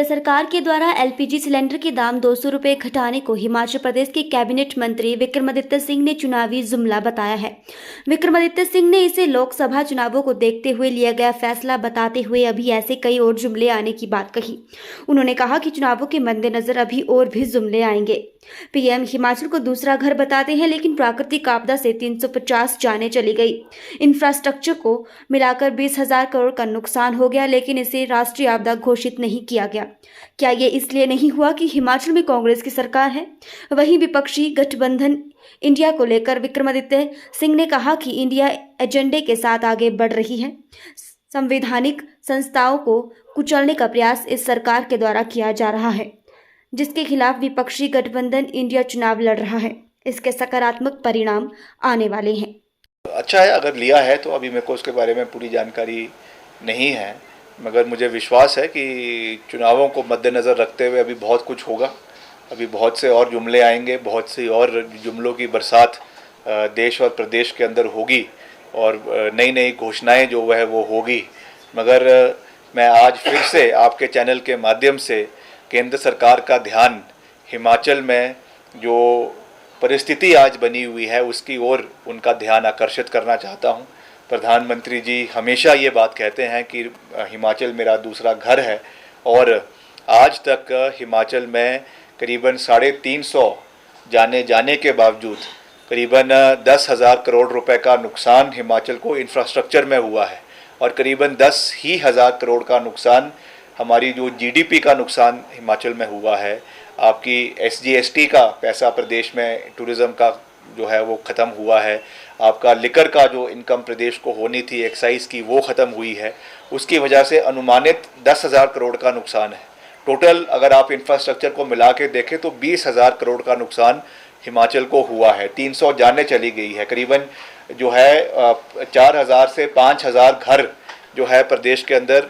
केंद्र सरकार के द्वारा एलपीजी सिलेंडर के दाम 200 रुपये घटाने को हिमाचल प्रदेश के कैबिनेट मंत्री विक्रमादित्य सिंह ने चुनावी जुमला बताया है। विक्रमादित्य सिंह ने इसे लोकसभा चुनावों को देखते हुए लिया गया फैसला बताते हुए अभी ऐसे कई और जुमले आने की बात कही। उन्होंने कहा कि चुनावों के मद्देनजर अभी और भी जुमले आएंगे। पीएम हिमाचल को दूसरा घर बताते हैं, लेकिन प्राकृतिक आपदा से 350 जानें चली गई। इंफ्रास्ट्रक्चर को मिलाकर 20,000 करोड़ का नुकसान हो गया, लेकिन इसे राष्ट्रीय आपदा घोषित नहीं किया गया। क्या ये इसलिए नहीं हुआ कि हिमाचल में कांग्रेस की सरकार है? वहीं विपक्षी गठबंधन इंडिया को लेकर विक्रमादित्य सिंह ने कहा कि इंडिया एजेंडे के साथ आगे बढ़ रही है। संवैधानिक संस्थाओं को कुचलने का प्रयास इस सरकार के द्वारा किया जा रहा है, जिसके खिलाफ विपक्षी गठबंधन इंडिया चुनाव लड़ रहा है। इसके सकारात्मक परिणाम आने वाले हैं। अच्छा है, अगर लिया है तो अभी मेरे को उसके बारे में पूरी जानकारी नहीं है, मगर मुझे विश्वास है कि चुनावों को मद्देनज़र रखते हुए अभी बहुत कुछ होगा। अभी बहुत से और जुमले आएंगे, बहुत सी और जुमलों की बरसात देश और प्रदेश के अंदर होगी और नई नई घोषणाएं जो वह वो होगी। मगर मैं आज फिर से आपके चैनल के माध्यम से केंद्र सरकार का ध्यान हिमाचल में जो परिस्थिति आज बनी हुई है उसकी ओर उनका ध्यान आकर्षित करना चाहता हूं। प्रधानमंत्री जी हमेशा ये बात कहते हैं कि हिमाचल मेरा दूसरा घर है, और आज तक हिमाचल में करीबन 350 जाने के बावजूद करीबन 10,000 करोड़ रुपए का नुकसान हिमाचल को इंफ्रास्ट्रक्चर में हुआ है, और करीबन 10,000 करोड़ का नुकसान हमारी जो जीडीपी का नुकसान हिमाचल में हुआ है। आपकी एसजीएसटी का पैसा प्रदेश में टूरिज़्म का जो है वो ख़त्म हुआ है। आपका लिकर का जो इनकम प्रदेश को होनी थी एक्साइज की, वो ख़त्म हुई है। उसकी वजह से अनुमानित 10,000 करोड़ का नुकसान है। टोटल अगर आप इंफ्रास्ट्रक्चर को मिला के देखें तो 20,000 करोड़ का नुकसान हिमाचल को हुआ है। 300 जानें चली गई है। करीबन जो है 4,000 से 5,000 घर जो है प्रदेश के अंदर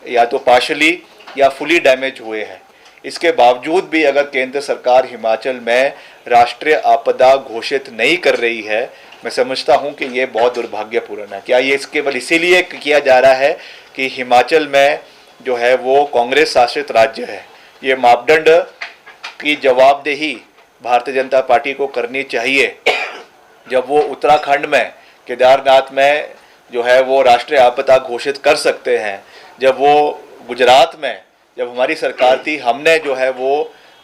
या तो पार्शली या फुली डैमेज हुए हैं। इसके बावजूद भी अगर केंद्र सरकार हिमाचल में राष्ट्रीय आपदा घोषित नहीं कर रही है, मैं समझता हूं कि ये बहुत दुर्भाग्यपूर्ण है। क्या ये केवल इसीलिए किया जा रहा है कि हिमाचल में जो है वो कांग्रेस शासित राज्य है? ये मापदंड की जवाबदेही भारतीय जनता पार्टी को करनी चाहिए। जब वो उत्तराखंड में केदारनाथ में जो है वो राष्ट्रीय आपदा घोषित कर सकते हैं, जब वो गुजरात में जब हमारी सरकार थी हमने जो है वो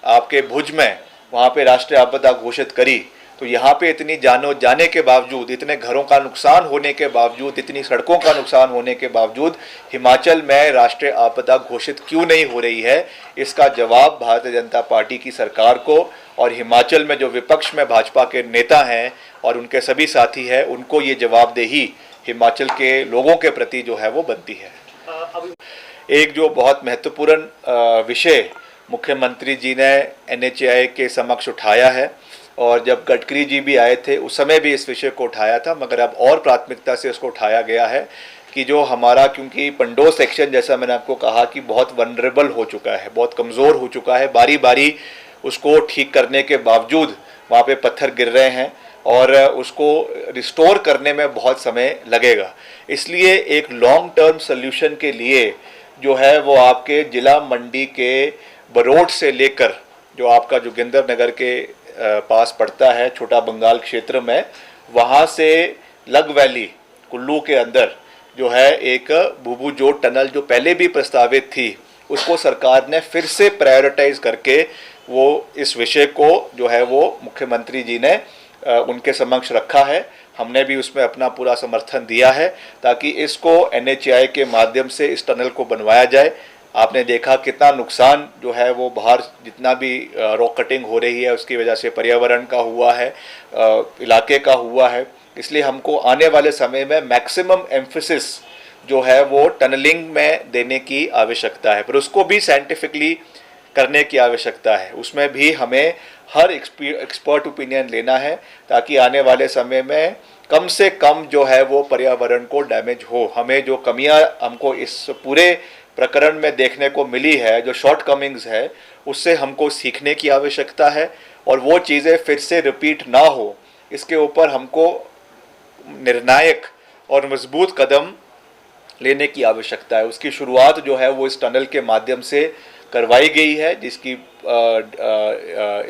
आपके भुज में वहाँ पे राष्ट्रीय आपदा घोषित करी, तो यहाँ पे इतनी जाने के बावजूद, इतने घरों का नुकसान होने के बावजूद, इतनी सड़कों का नुकसान होने के बावजूद हिमाचल में राष्ट्रीय आपदा घोषित क्यों नहीं हो रही है? इसका जवाब भारतीय जनता पार्टी की सरकार को और हिमाचल में जो विपक्ष में भाजपा के नेता हैं और उनके सभी साथी हैं, उनको ये जवाबदेही हिमाचल के लोगों के प्रति जो है वो बनती है। एक जो बहुत महत्वपूर्ण विषय मुख्यमंत्री जी ने एनएचएआई के समक्ष उठाया है, और जब गडकरी जी भी आए थे उस समय भी इस विषय को उठाया था, मगर अब और प्राथमिकता से इसको उठाया गया है कि जो हमारा, क्योंकि पंडो सेक्शन जैसा मैंने आपको कहा कि बहुत वनरेबल हो चुका है, बहुत कमज़ोर हो चुका है, बारी बारी उसको ठीक करने के बावजूद वहाँ पे पत्थर गिर रहे हैं और उसको रिस्टोर करने में बहुत समय लगेगा। इसलिए एक लॉन्ग टर्म सोल्यूशन के लिए जो है वो आपके जिला मंडी के बरोड से लेकर जो आपका जोगिंदर नगर के पास पड़ता है छोटा बंगाल क्षेत्र में, वहाँ से लग वैली कुल्लू के अंदर जो है एक बुबू जोत टनल जो पहले भी प्रस्तावित थी, उसको सरकार ने फिर से प्रायोरिटाइज करके वो इस विषय को जो है वो मुख्यमंत्री जी ने उनके समक्ष रखा है। हमने भी उसमें अपना पूरा समर्थन दिया है ताकि इसको एनएचएआई के माध्यम से इस टनल को बनवाया जाए। आपने देखा कितना नुकसान जो है वो बाहर जितना भी रॉक कटिंग हो रही है उसकी वजह से पर्यावरण का हुआ है, इलाके का हुआ है। इसलिए हमको आने वाले समय में मैक्सिमम एम्फेसिस जो है वो टनलिंग में देने की आवश्यकता है, पर उसको भी साइंटिफिकली करने की आवश्यकता है। उसमें भी हमें हर एक्सपर्ट ओपिनियन लेना है ताकि आने वाले समय में कम से कम जो है वो पर्यावरण को डैमेज हो। हमें जो कमियां हमको इस पूरे प्रकरण में देखने को मिली है, जो शॉर्ट कमिंग्स है, उससे हमको सीखने की आवश्यकता है और वो चीज़ें फिर से रिपीट ना हो, इसके ऊपर हमको निर्णायक और मजबूत कदम लेने की आवश्यकता है। उसकी शुरुआत जो है वो इस टनल के माध्यम से करवाई गई है, जिसकी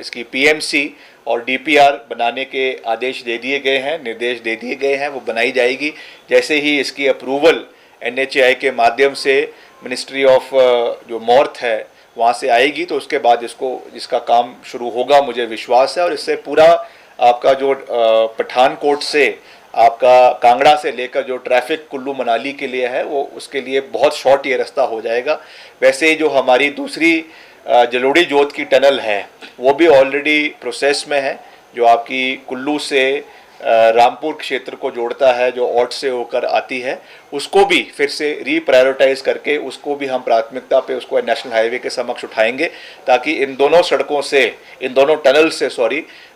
इसकी पीएमसी और डीपीआर बनाने के आदेश दे दिए गए हैं, निर्देश दे दिए गए हैं, वो बनाई जाएगी। जैसे ही इसकी अप्रूवल एनएचएआई के माध्यम से मिनिस्ट्री ऑफ जो मॉर्थ है वहाँ से आएगी, तो उसके बाद इसका काम शुरू होगा, मुझे विश्वास है। और इससे पूरा आपका जो पठानकोट से आपका कांगड़ा से लेकर जो ट्रैफिक कुल्लू मनाली के लिए है, वो उसके लिए बहुत शॉर्ट ये रास्ता हो जाएगा। वैसे ही जो हमारी दूसरी जलोड़ी जोत की टनल है वो भी ऑलरेडी प्रोसेस में है, जो आपकी कुल्लू से रामपुर क्षेत्र को जोड़ता है, जो औट से होकर आती है, उसको भी फिर से रीप्रायोरिटाइज करके उसको भी हम प्राथमिकता पे उसको नेशनल हाईवे के समक्ष उठाएंगे, ताकि इन दोनों सड़कों से, इन दोनों टनल से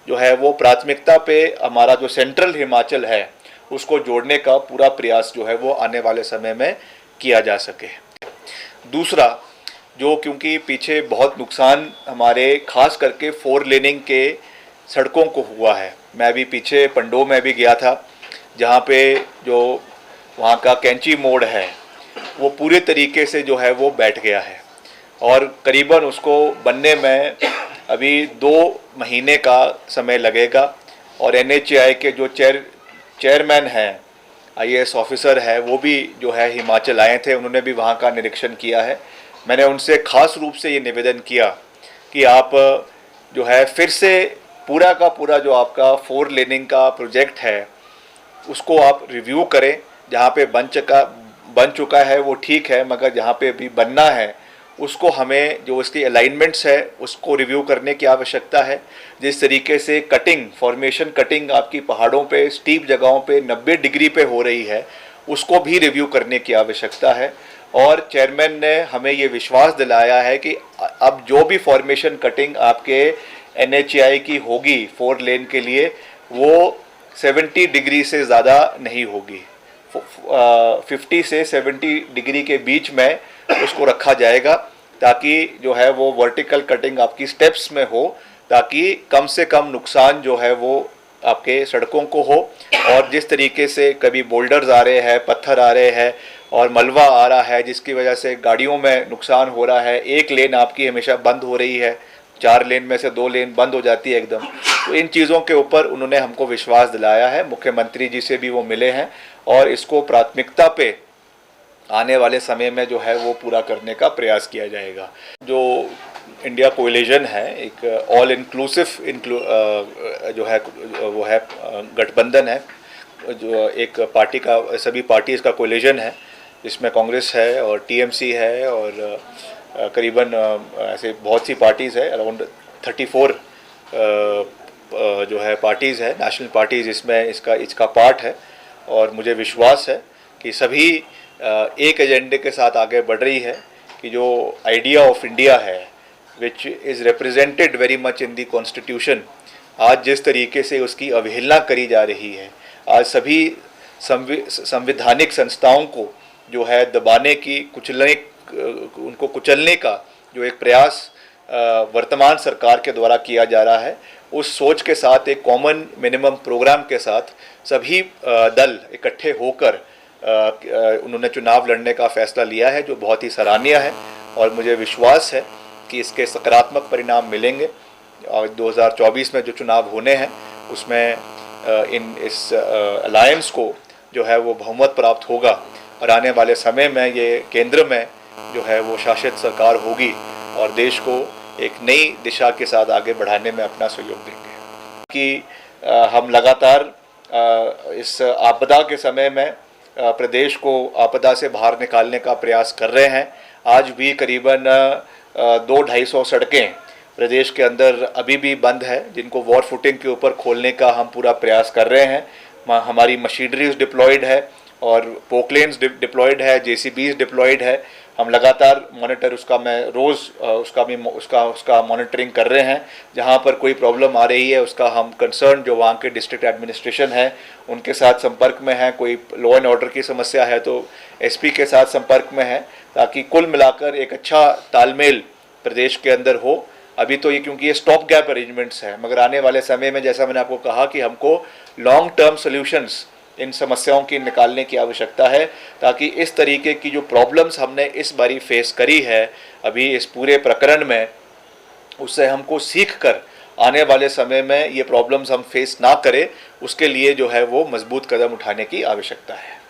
जो है वो प्राथमिकता पे हमारा जो सेंट्रल हिमाचल है उसको जोड़ने का पूरा प्रयास जो है वो आने वाले समय में किया जा सके। दूसरा, जो क्योंकि पीछे बहुत नुकसान हमारे खास करके 4 लेनिंग के सड़कों को हुआ है, मैं भी पीछे पंडो में भी गया था, जहाँ पे जो वहाँ का कैंची मोड़ है वो पूरे तरीके से जो है वो बैठ गया है, और करीबन उसको बनने में अभी 2 महीने का समय लगेगा। और एनएचएआई के जो चेयरमैन हैं, आईएएस ऑफिसर है, वो भी जो है हिमाचल आए थे, उन्होंने भी वहाँ का निरीक्षण किया है। मैंने उनसे खास रूप से ये निवेदन किया कि आप जो है फिर से पूरा का पूरा जो आपका 4 लेनिंग का प्रोजेक्ट है उसको आप रिव्यू करें। जहाँ पे बन चुका है वो ठीक है, मगर जहाँ पे भी बनना है उसको हमें जो इसकी अलाइनमेंट्स है उसको रिव्यू करने की आवश्यकता है। जिस तरीके से फॉर्मेशन कटिंग आपकी पहाड़ों पे स्टीप जगहों पे 90 डिग्री पे हो रही है, उसको भी रिव्यू करने की आवश्यकता है। और चेयरमैन ने हमें ये विश्वास दिलाया है कि अब जो भी फॉर्मेशन कटिंग आपके एनएचएआई की होगी 4 लेन के लिए, वो 70 डिग्री से ज़्यादा नहीं होगी, 50 से 70 डिग्री के बीच में उसको रखा जाएगा, ताकि जो है वो वर्टिकल कटिंग आपकी स्टेप्स में हो, ताकि कम से कम नुकसान जो है वो आपके सड़कों को हो। और जिस तरीके से कभी बोल्डर्स आ रहे हैं, पत्थर आ रहे हैं और मलबा आ रहा है, जिसकी वजह से गाड़ियों में नुकसान हो रहा है, एक लेन आपकी हमेशा बंद हो रही है, 4 लेन में से 2 लेन बंद हो जाती है एकदम, तो इन चीज़ों के ऊपर उन्होंने हमको विश्वास दिलाया है। मुख्यमंत्री जी से भी वो मिले हैं और इसको प्राथमिकता पे आने वाले समय में जो है वो पूरा करने का प्रयास किया जाएगा। जो इंडिया कोएलिशन है, एक ऑल इंक्लूसिव जो है वो है गठबंधन है, जो एक पार्टी का, सभी पार्टीज़ का कोएलिशन है, जिसमें कांग्रेस है और टीएमसी है और करीबन ऐसे बहुत सी पार्टीज़ है, अराउंड 34 जो है पार्टीज़ है, नेशनल पार्टीज़ इसमें इसका पार्ट है। और मुझे विश्वास है कि सभी एक एजेंडे के साथ आगे बढ़ रही है कि जो आइडिया ऑफ इंडिया है, which is represented very much in the constitution, आज जिस तरीके से उसकी अवहेलना करी जा रही है, आज सभी संवैधानिक संस्थाओं को जो है दबाने की, उनको कुचलने का जो एक प्रयास वर्तमान सरकार के द्वारा किया जा रहा है, उस सोच के साथ एक कॉमन मिनिमम प्रोग्राम के साथ सभी दल इकट्ठे होकर उन्होंने चुनाव लड़ने का फैसला लिया है, जो बहुत ही सराहनीय है। और मुझे विश्वास है कि इसके सकारात्मक परिणाम मिलेंगे और 2024 में जो चुनाव होने हैं उसमें इस अलायंस को जो है वो बहुमत प्राप्त होगा और आने वाले समय में ये केंद्र में जो है वो शासित सरकार होगी और देश को एक नई दिशा के साथ आगे बढ़ाने में अपना सहयोग देंगे। कि हम लगातार इस आपदा के समय में प्रदेश को आपदा से बाहर निकालने का प्रयास कर रहे हैं। आज भी करीबन 200-250 सड़कें प्रदेश के अंदर अभी भी बंद है, जिनको वॉर फुटिंग के ऊपर खोलने का हम पूरा प्रयास कर रहे हैं। हमारी मशीनरीज डिप्लॉयड है और पोकलेन्स डिप्लॉयड है, जेसीबीज डिप्लॉयड है। हम लगातार मॉनिटर मैं रोज़ उसका मॉनिटरिंग कर रहे हैं। जहां पर कोई प्रॉब्लम आ रही है उसका हम कंसर्न जो वहाँ के डिस्ट्रिक्ट एडमिनिस्ट्रेशन है उनके साथ संपर्क में है। कोई लॉ एंड ऑर्डर की समस्या है तो एसपी के साथ संपर्क में है, ताकि कुल मिलाकर एक अच्छा तालमेल प्रदेश के अंदर हो। अभी तो ये क्योंकि ये स्टॉप गैप अरेंजमेंट्स है, मगर आने वाले समय में जैसा मैंने आपको कहा कि हमको लॉन्ग टर्म सोल्यूशंस इन समस्याओं की निकालने की आवश्यकता है, ताकि इस तरीके की जो प्रॉब्लम्स हमने इस बारी फेस करी है अभी इस पूरे प्रकरण में, उससे हमको सीख कर आने वाले समय में ये प्रॉब्लम्स हम फेस ना करें, उसके लिए जो है वो मजबूत कदम उठाने की आवश्यकता है।